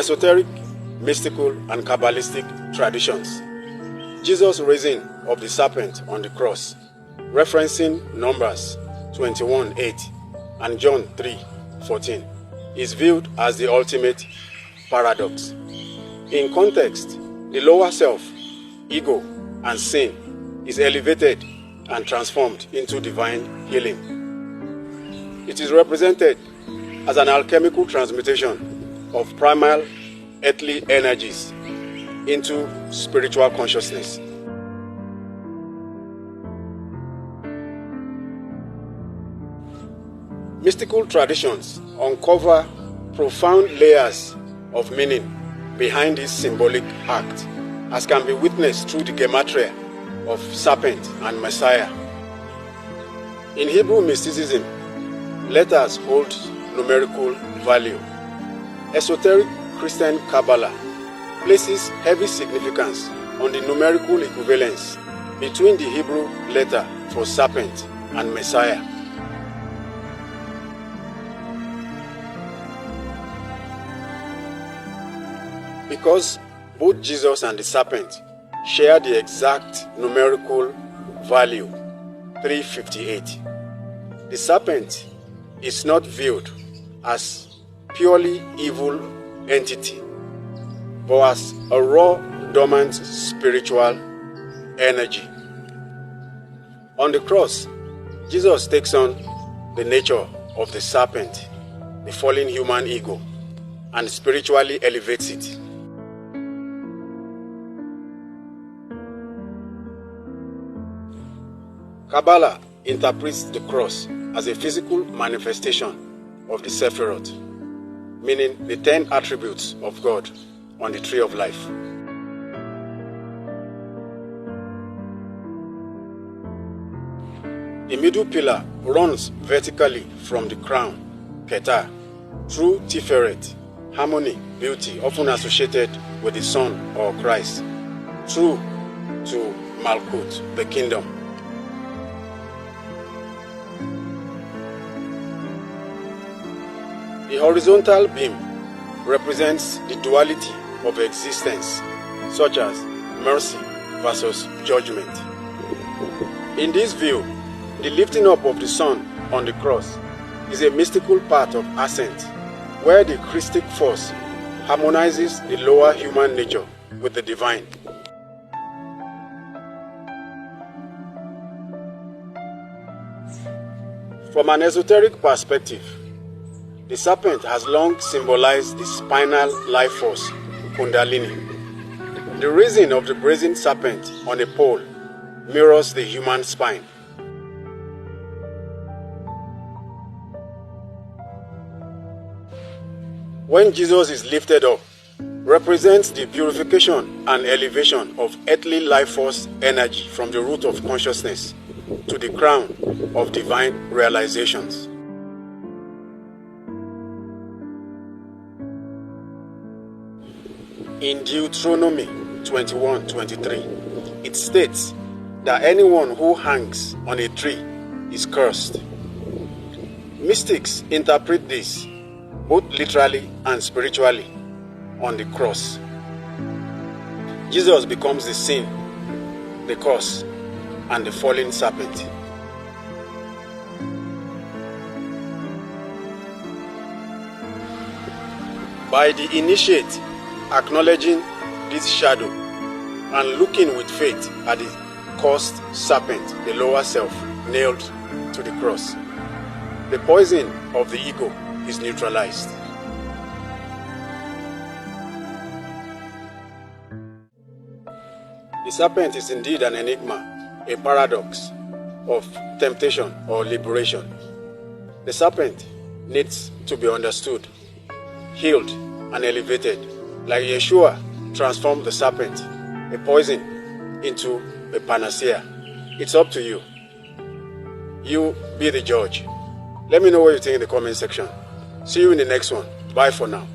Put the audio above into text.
esoteric, mystical, and Kabbalistic traditions. Jesus' raising of the serpent on the cross, referencing Numbers 21:8 and John 3:14, is viewed as the ultimate paradox. In context, the lower self, ego, and sin is elevated and transformed into divine healing. It is represented as an alchemical transmutation of primal earthly energies into spiritual consciousness. Mystical traditions uncover profound layers of meaning behind this symbolic act, as can be witnessed through the gematria of serpent and Messiah. In Hebrew mysticism, letters hold numerical value. Esoteric Christian Kabbalah places heavy significance on the numerical equivalence between the Hebrew letter for serpent and Messiah. Because both Jesus and the serpent share the exact numerical value, 358, the serpent is not viewed as purely evil entity, but as a raw, dormant spiritual energy. On the cross, Jesus takes on the nature of the serpent, the fallen human ego, and spiritually elevates it. Kabbalah interprets the cross as a physical manifestation of the Sephiroth, meaning the 10 attributes of God on the tree of life. The middle pillar runs vertically from the crown, Keter, through Tiferet, harmony, beauty, often associated with the Son or Christ, through to Malkut, the kingdom. The horizontal beam represents the duality of existence, such as mercy versus judgment. In this view, the lifting up of the Son on the cross is a mystical part of ascent, where the Christic force harmonizes the lower human nature with the divine. From an esoteric perspective, the serpent has long symbolized the spinal life force, Kundalini. The reason of the brazen serpent on a pole mirrors the human spine. When Jesus is lifted up, represents the purification and elevation of earthly life force energy from the root of consciousness to the crown of divine realizations. In Deuteronomy 21:23, it states that anyone who hangs on a tree is cursed. Mystics interpret this both literally and spiritually on the cross. Jesus becomes the sin, the curse, and the fallen serpent. By the initiate acknowledging this shadow and looking with faith at the cursed serpent, the lower self, nailed to the cross, the poison of the ego is neutralized. The serpent is indeed an enigma, a paradox of temptation or liberation. The serpent needs to be understood, healed, and elevated, like Yeshua transformed the serpent, a poison, into a panacea. It's up to you. You be the judge. Let me know what you think in the comment section. See you in the next one. Bye for now.